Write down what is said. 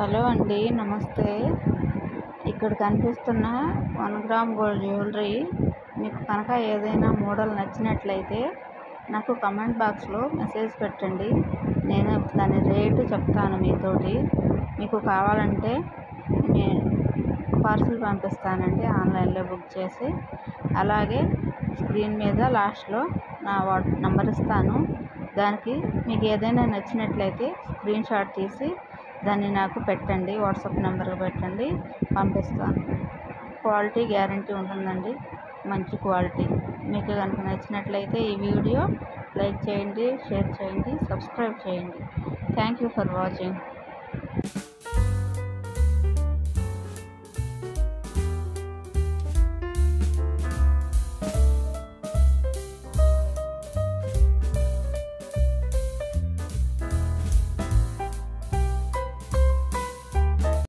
Hello అండి, నమస్తే. ఇక్కడ కనిపిస్తున్న 1 గ్రామ్ గోల్డ్ జ్యువెలరీ మీకు కనుక ఏదైనా మోడల్ నచ్చినట్లయితే నాకు కమెంట్ బాక్స్లో మెసేజ్ పెట్టండి. నేను దాని రేటు చెప్తాను మీతోటి. మీకు కావాలంటే పార్సిల్ పంపిస్తానండి, ఆన్లైన్లో బుక్ చేసి. అలాగే స్క్రీన్ మీద లాస్ట్లో నా నంబర్ ఇస్తాను. దానికి మీకు ఏదైనా నచ్చినట్లయితే స్క్రీన్ షాట్ తీసి దాన్ని నాకు పెట్టండి, వాట్సాప్ నెంబర్కి పెట్టండి, పంపిస్తాను. క్వాలిటీ గ్యారంటీ ఉంటుందండి, మంచి క్వాలిటీ. మీకు కనుక నచ్చినట్లయితే ఈ వీడియో లైక్ చేయండి, షేర్ చేయండి, సబ్స్క్రైబ్ చేయండి. Thank you for watching.